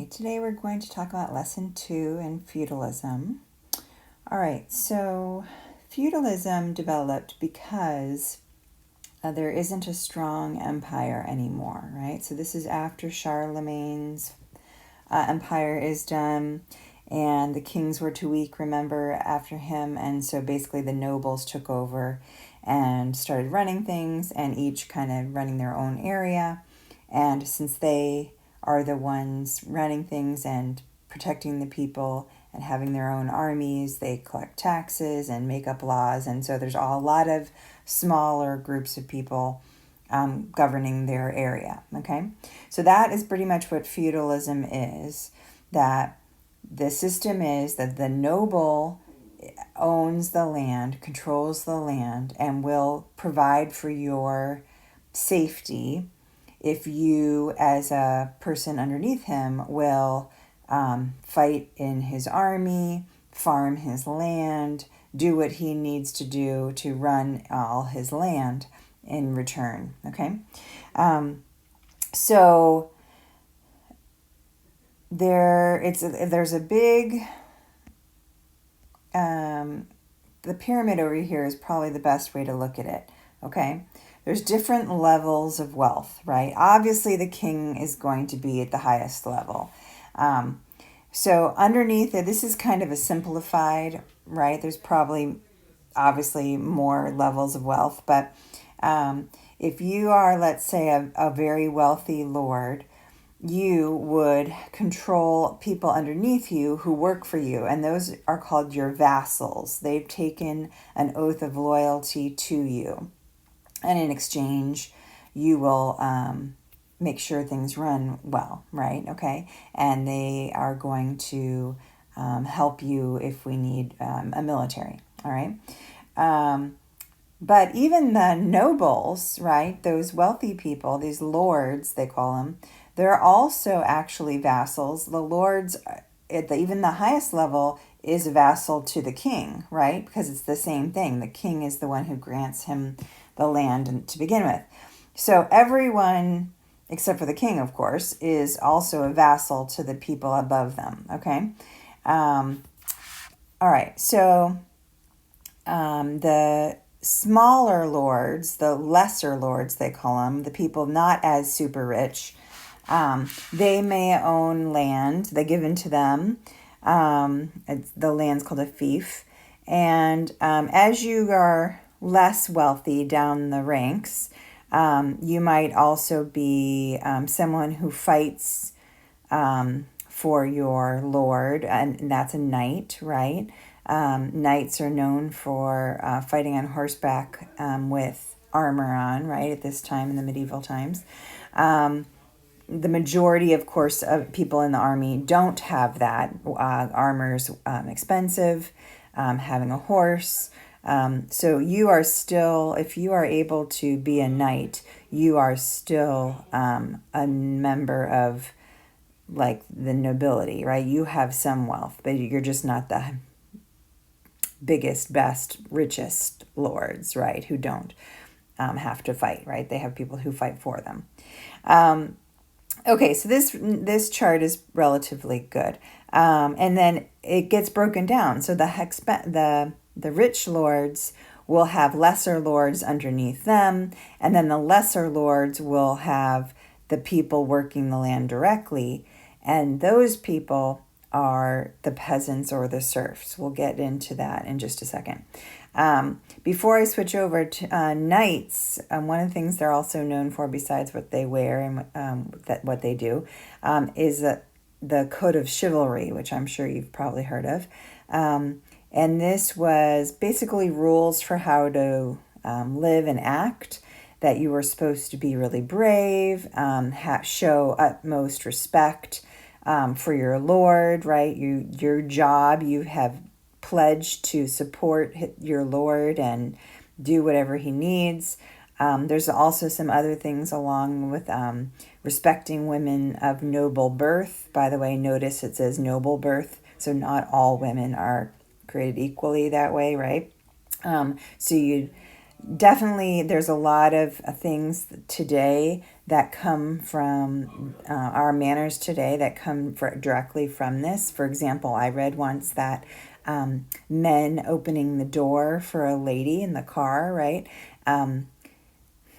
Today we're going to talk about lesson 2 in feudalism. All right, so feudalism developed because there isn't a strong empire anymore, right? So this is after Charlemagne's empire is done and the kings were too weak, remember, after him. And so basically the nobles took over and started running things, and each kind of running their own area. And since they are the ones running things and protecting the people and having their own armies, they collect taxes and make up laws. And so there's a lot of smaller groups of people governing their area. Okay, so that is pretty much what feudalism is. That the system is that the noble owns the land, controls the land, and will provide for your safety if you, as a person underneath him, will fight in his army, farm his land, do what he needs to do to run all his land in return. Okay, so there's a big the pyramid over here is probably the best way to look at it. Okay, there's different levels of wealth, right? Obviously, the king is going to be at the highest level. So underneath it, this is kind of a simplified, right? There's probably obviously more levels of wealth, but if you are, let's say, a very wealthy lord, you would control people underneath you who work for you, and those are called your vassals. They've taken an oath of loyalty to you, and in exchange, you will make sure things run well, right? Okay, and they are going to help you if we need a military, all right? But even the nobles, right, those wealthy people, these lords, they call them, they're also actually vassals. The lords, even the highest level, is a vassal to the king, right? Because it's the same thing. The king is the one who grants him the land to begin with. So everyone, except for the king, of course, is also a vassal to the people above them, okay? All right, so the smaller lords, the lesser lords, they call them, the people not as super rich, they may own land. They give into them. The land's called a fief. And as you are less wealthy down the ranks, you might also be someone who fights for your lord, and that's a knight, right? Knights are known for fighting on horseback with armor on, right, at this time in the medieval times. The majority, of course, of people in the army don't have that. Armor's expensive, having a horse. So you are still, if you are able to be a knight, you are still a member of like the nobility, right? You have some wealth, but you're just not the biggest, best, richest lords, right? Who don't have to fight, right? They have people who fight for them. Okay, so this chart is relatively good, and then it gets broken down. So the rich lords will have lesser lords underneath them, and then the lesser lords will have the people working the land directly, and those people are the peasants or the serfs. We'll get into that in just a second. Before I switch over to knights, one of the things they're also known for, besides what they wear and what they do, is the code of chivalry, which I'm sure you've probably heard of. And this was basically rules for how to live and act, that you were supposed to be really brave, show utmost respect for your lord, right? Your job, you have pledged to support your lord and do whatever he needs. There's also some other things along with respecting women of noble birth. By the way, notice it says noble birth, so not all women are created equally that way, right? So definitely there's a lot of things today that come from our manners today that come directly from this. For example, I read once that men opening the door for a lady in the car, right?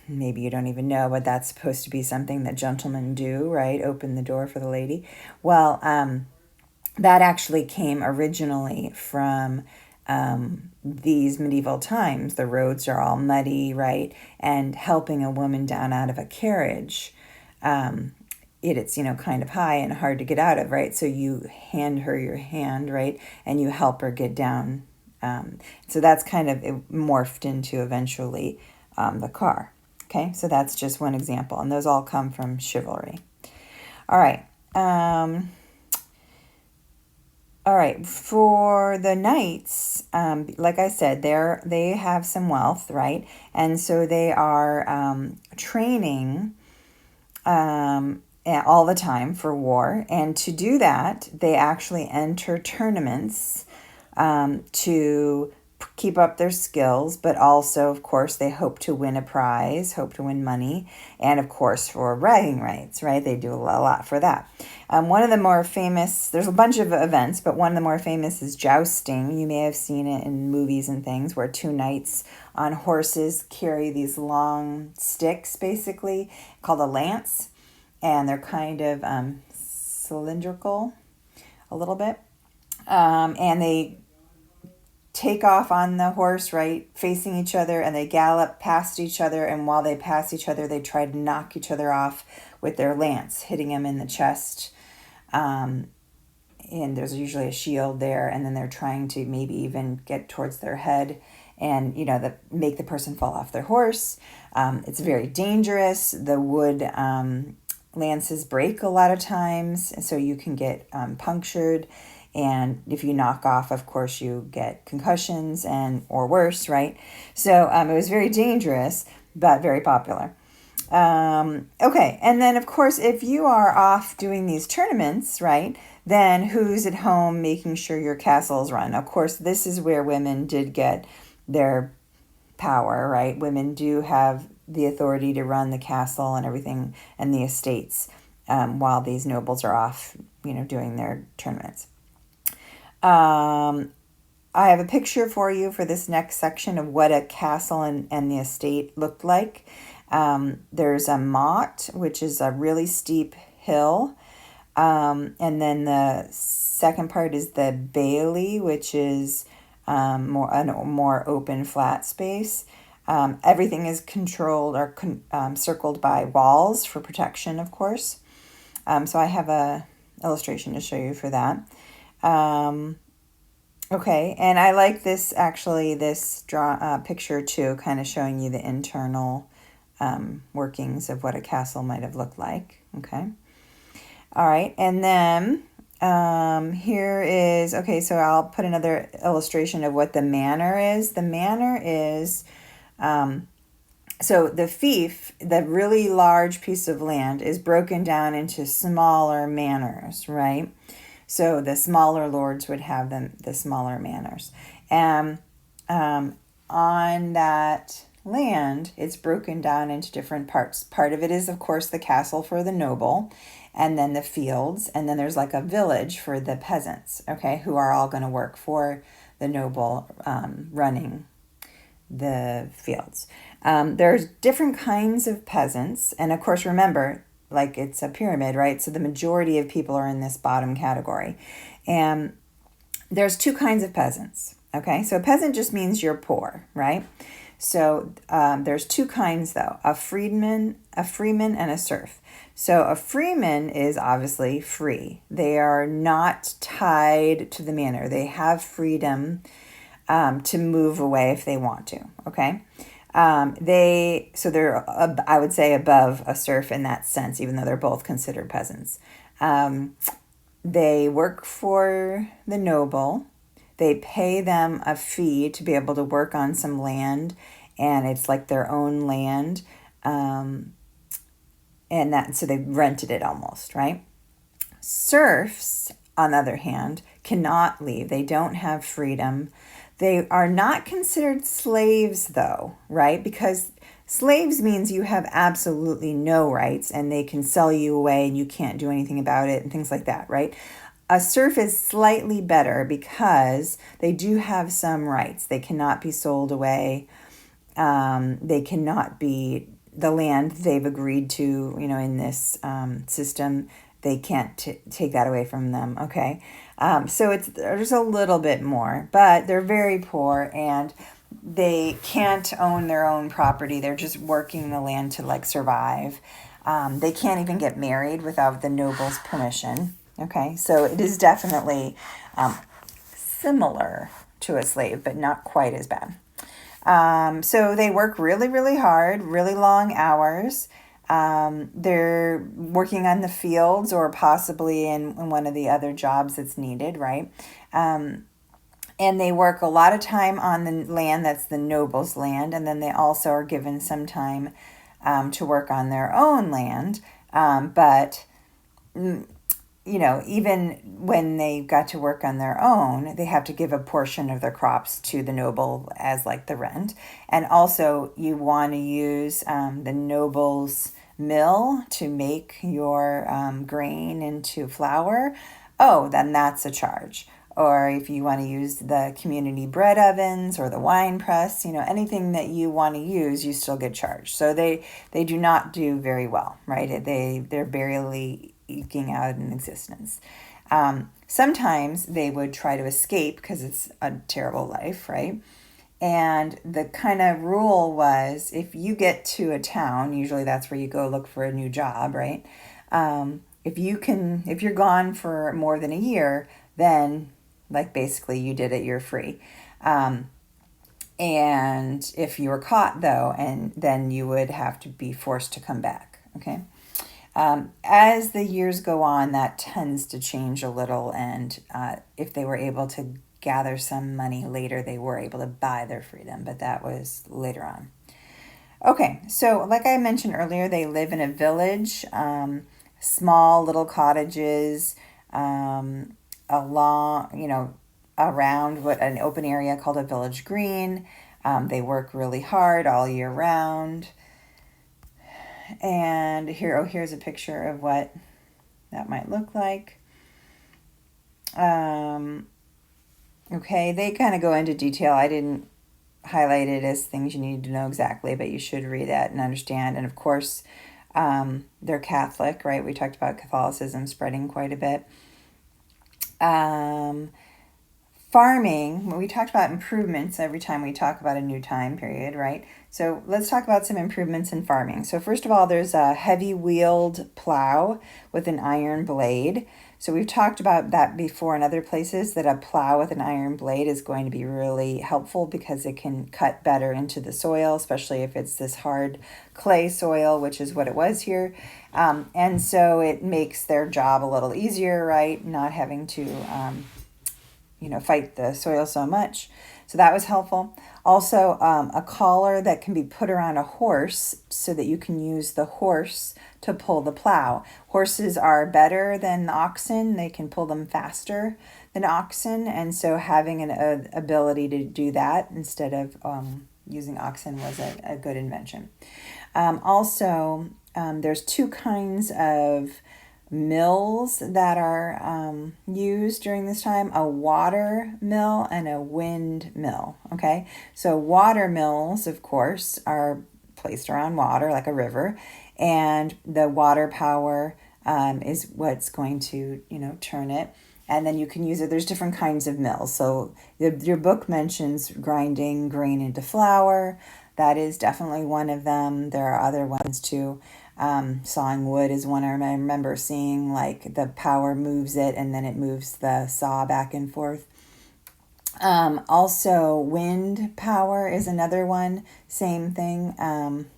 Maybe you don't even know, but that's supposed to be something that gentlemen do, right? Open the door for the lady. Well, that actually came originally from these medieval times. The roads are all muddy, right? And helping a woman down out of a carriage, it's kind of high and hard to get out of, right? So you hand her your hand, right? And you help her get down. So that's kind of morphed into eventually the car. Okay, so that's just one example, and those all come from chivalry. All right. All right, for the knights, like I said, they have some wealth, right? And so they are training all the time for war. And to do that, they actually enter tournaments to keep up their skills, but also, of course, they hope to win a prize, hope to win money, and of course, for bragging rights, right? They do a lot for that. One of the more famous, there's a bunch of events, but one of the more famous is jousting. You may have seen it in movies and things where two knights on horses carry these long sticks, basically, called a lance, and they're kind of cylindrical a little bit. And they take off on the horse, right, facing each other, and they gallop past each other, and while they pass each other, they try to knock each other off with their lance, hitting them in the chest. And there's usually a shield there, and then they're trying to maybe even get towards their head and, make the person fall off their horse. It's very dangerous. The wood lances break a lot of times, so you can get punctured. And if you knock off, of course, you get concussions or worse, right? So it was very dangerous, but very popular. Okay, and then, of course, if you are off doing these tournaments, right, then who's at home making sure your castle's run? Of course, this is where women did get their power, right? Women do have the authority to run the castle and everything and the estates while these nobles are off, doing their tournaments. I have a picture for you for this next section of what a castle and the estate looked like. There's a motte, which is a really steep hill. And then the second part is the bailey, which is a more open, flat space. Everything is controlled or circled by walls for protection, of course. So I have a illustration to show you for that. Okay, and I like this picture too, kind of showing you the internal workings of what a castle might have looked like. Okay, all right, and then here is, okay, so I'll put another illustration of what the manor is. The manor is, so the fief, the really large piece of land, is broken down into smaller manors, right? So the smaller lords would have the smaller manors. And on that land, it's broken down into different parts. Part of it is, of course, the castle for the noble, and then the fields, and then there's like a village for the peasants, okay, who are all going to work for the noble running the fields. There's different kinds of peasants, and of course, remember, like it's a pyramid, right? So the majority of people are in this bottom category. And there's two kinds of peasants, okay? So a peasant just means you're poor, right? So there's two kinds though, a freeman and a serf. So a freeman is obviously free. They are not tied to the manor. They have freedom to move away if they want to, okay? They're I would say above a serf in that sense, even though they're both considered peasants. They work for the noble. They pay them a fee to be able to work on some land, and it's like their own land. And so they rented it almost, right? Serfs, on the other hand, cannot leave. They don't have freedom. They are not considered slaves, though, right? Because slaves means you have absolutely no rights and they can sell you away and you can't do anything about it and things like that, right? A serf is slightly better because they do have some rights. They cannot be sold away. They cannot be the land they've agreed to, in this system. They can't take that away from them. Okay. So there's a little bit more, but they're very poor and they can't own their own property. They're just working the land to survive. They can't even get married without the noble's permission. Okay, so it is definitely similar to a slave, but not quite as bad. So they work really, really hard, really long hours. They're working on the fields or possibly in one of the other jobs that's needed, right? And they work a lot of time on the land that's the noble's land, and then they also are given some time to work on their own land. But even when they got to work on their own, they have to give a portion of their crops to the noble as the rent. And also you want to use the noble's mill to make your grain into flour. Then that's a charge. Or if you want to use the community bread ovens or the wine press, anything that you want to use, you still get charged. So they do not do very well, right? They're barely eking out an existence. Sometimes they would try to escape because it's a terrible life, right? And the kind of rule was if you get to a town, usually that's where you go look for a new job, right? If you're gone for more than a year, then basically you did it, you're free. And if you were caught though, and then you would have to be forced to come back, okay? As the years go on, that tends to change a little, and if they were able to gather some money later, they were able to buy their freedom, but that was later on. Okay, so like I mentioned earlier, they live in a village, small little cottages, around an open area called a village green. They work really hard all year round. And here's a picture of what that might look like. Okay, they kind of go into detail. I didn't highlight it as things you need to know exactly, but you should read that and understand. And of course, they're Catholic, right? We talked about Catholicism spreading quite a bit. Farming, we talked about improvements every time we talk about a new time period, right? So let's talk about some improvements in farming. So first of all, there's a heavy wheeled plow with an iron blade. So we've talked about that before in other places, that a plow with an iron blade is going to be really helpful because it can cut better into the soil, especially if it's this hard clay soil, which is what it was here. And so it makes their job a little easier, right? Not having to fight the soil so much. So that was helpful. Also, a collar that can be put around a horse so that you can use the horse to pull the plow. Horses are better than oxen. They can pull them faster than oxen. And so having an ability to do that instead of using oxen was a good invention. Also, there's two kinds of mills that are used during this time, a water mill and a wind mill. Okay, so water mills, of course, are placed around water like a river, and the water power is what's going to turn it, and then you can use it. There's different kinds of mills. So your book mentions grinding grain into flour. That is definitely one of them. There are other ones too. Sawing wood is one I remember seeing, the power moves it and then it moves the saw back and forth. Also, wind power is another one. Same thing.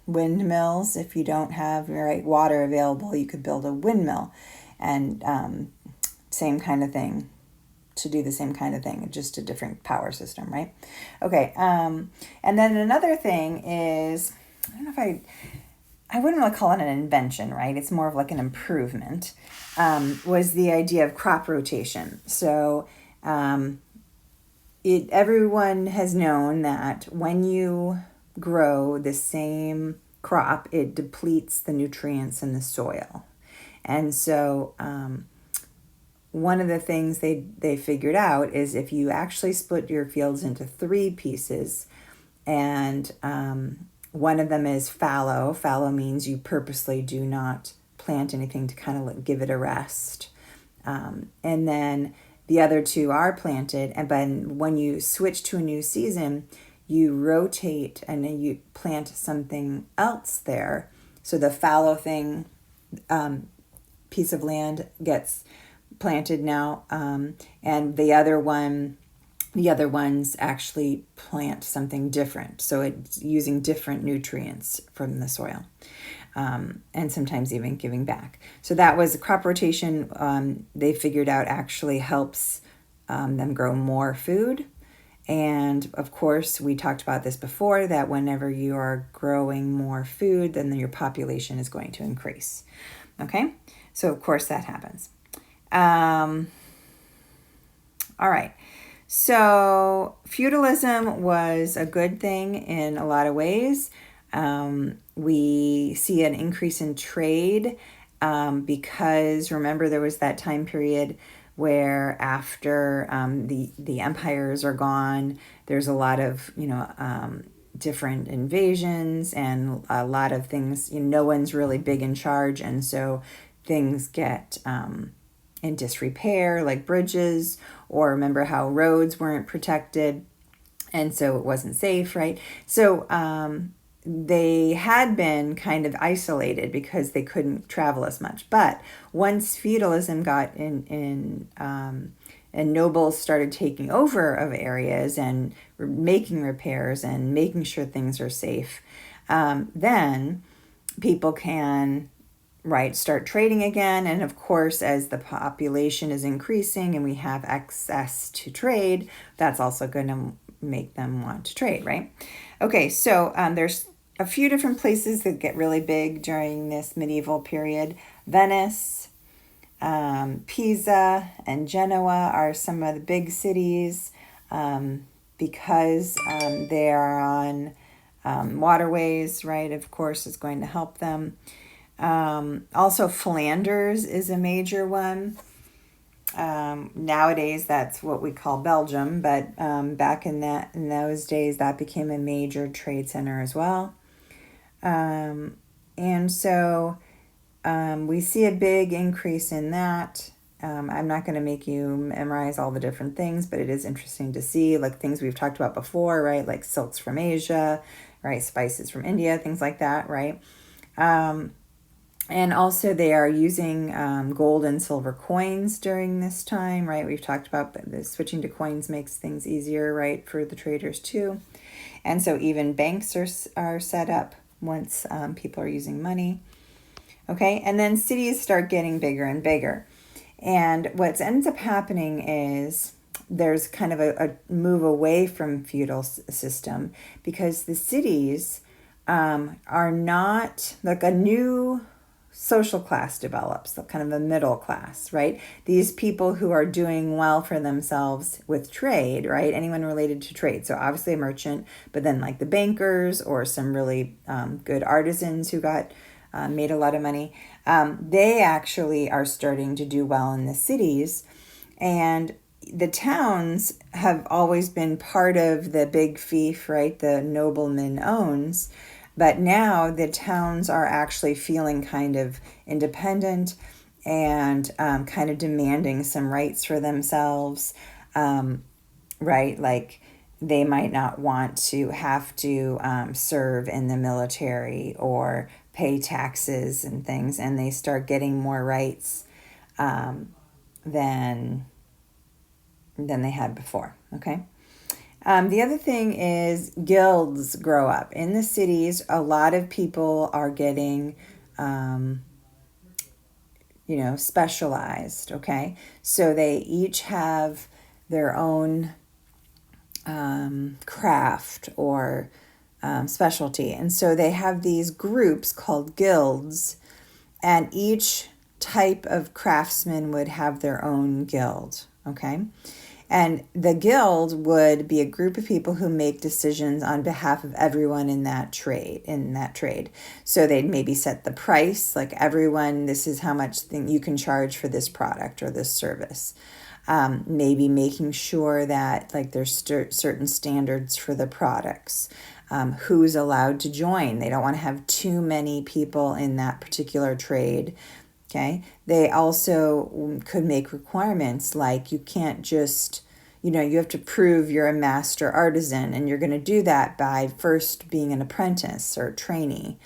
Windmills, if you don't have water available, you could build a windmill, and same kind of thing, to do the same kind of thing, just a different power system, right? Okay. And then another thing is, I don't know if I wouldn't really call it an invention, right? It's more of an improvement, was the idea of crop rotation. So everyone has known that when you grow the same crop, it depletes the nutrients in the soil. And so one of the things they figured out is if you actually split your fields into 3 pieces, and one of them is fallow. Fallow means you purposely do not plant anything to kind of give it a rest. And then the other 2 are planted, and but when you switch to a new season, you rotate and then you plant something else there. So the fallow thing, piece of land gets planted now, and the other ones actually plant something different. So it's using different nutrients from the soil, and sometimes even giving back. So that was crop rotation. They figured out actually helps them grow more food. And of course, we talked about this before, that whenever you are growing more food, then your population is going to increase. Okay, so of course that happens. All right. So feudalism was a good thing in a lot of ways. We see an increase in trade because remember there was that time period where after the empires are gone, there's a lot of different invasions and a lot of things. No one's really big in charge, and so things get in disrepair, like bridges, or remember how roads weren't protected, and so it wasn't safe, right? So they had been kind of isolated because they couldn't travel as much. But once feudalism got in and nobles started taking over of areas and making repairs and making sure things are safe, then people can start trading again. And of course, as the population is increasing and we have access to trade, that's also going to make them want to trade, right? Okay, so there's a few different places that get really big during this medieval period. Venice, Pisa, and Genoa are some of the big cities because they are on waterways, right? Of course, it's going to help them. Also, Flanders is a major one. Nowadays, that's what we call Belgium, but back in those days, that became a major trade center as well. And so we see a big increase in that. I'm not going to make you memorize all the different things, but it is interesting to see, like things we've talked about before, right? Like silks from Asia, right? Spices from India, things like that, right? And also they are using gold and silver coins during this time, right? We've talked about the switching to coins makes things easier, right, for the traders too. And so even banks are set up once people are using money. Okay, and then cities start getting bigger and bigger. And what ends up happening is there's kind of a move away from feudal system because the cities are not like a new social class develops, kind of a middle class, right? These people who are doing well for themselves with trade, right? Anyone related to trade. So obviously a merchant, but then like the bankers or some really good artisans who got made a lot of money. They actually are starting to do well in the cities. And the towns have always been part of the big fief, right? The nobleman owns. But now the towns are actually feeling kind of independent and kind of demanding some rights for themselves, right? Like they might not want to have to serve in the military or pay taxes and things, and they start getting more rights than they had before, okay? The other thing is guilds grow up. In the cities, a lot of people are getting, specialized, okay? So they each have their own craft or specialty. And so they have these groups called guilds, and each type of craftsman would have their own guild, okay? And the guild would be a group of people who make decisions on behalf of everyone in that trade. So they'd maybe set the price, like everyone, this is how much you can charge for this product or this service. Maybe making sure that like there's certain standards for the products. Who's allowed to join. They don't want to have too many people in that particular trade. Okay. They also could make requirements like you can't just, you have to prove you're a master artisan, and you're going to do that by first being an apprentice or trainee.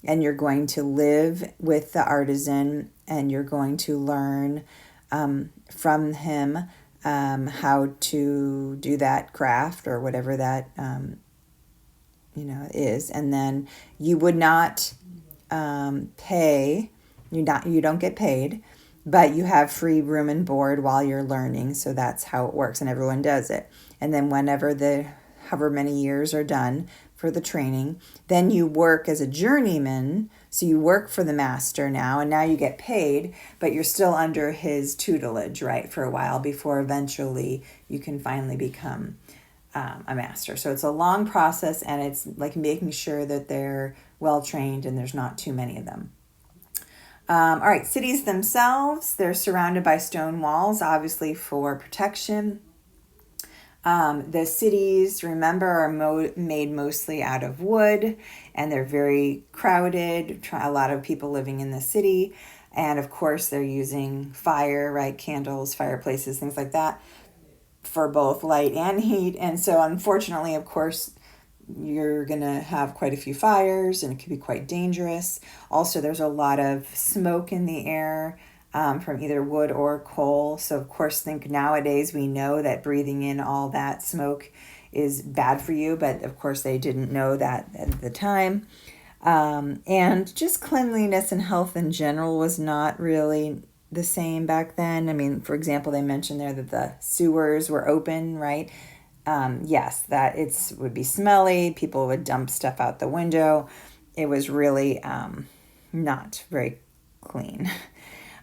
And you're going to live with the artisan, and you're going to learn from him how to do that craft or whatever that is. And then you would not pay. You don't get paid, but you have free room and board while you're learning. So that's how it works, and everyone does it. And then whenever however many years are done for the training, then you work as a journeyman. So you work for the master now, and now you get paid, but you're still under his tutelage, right, for a while before eventually you can finally become a master. So it's a long process, and it's like making sure that they're well trained and there's not too many of them. All right, cities themselves, they're surrounded by stone walls, obviously for protection. The cities, remember, are made mostly out of wood, and they're very crowded, a lot of people living in the city. And of course, they're using fire, right? Candles, fireplaces, things like that, for both light and heat. And so unfortunately, of course, you're going to have quite a few fires, and it can be quite dangerous. Also, there's a lot of smoke in the air from either wood or coal. So of course, think nowadays we know that breathing in all that smoke is bad for you, but of course they didn't know that at the time. And just cleanliness and health in general was not really the same back then. I mean, for example, they mentioned there that the sewers were open, right? Yes, that would be smelly. People would dump stuff out the window. It was really not very clean.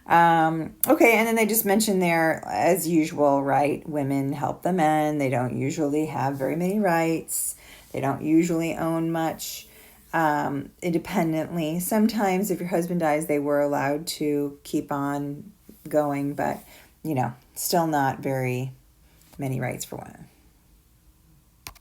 Okay, and then they just mentioned there, as usual, right? Women help the men. They don't usually have very many rights. They don't usually own much independently. Sometimes if your husband dies, they were allowed to keep on going, but, still not very many rights for women.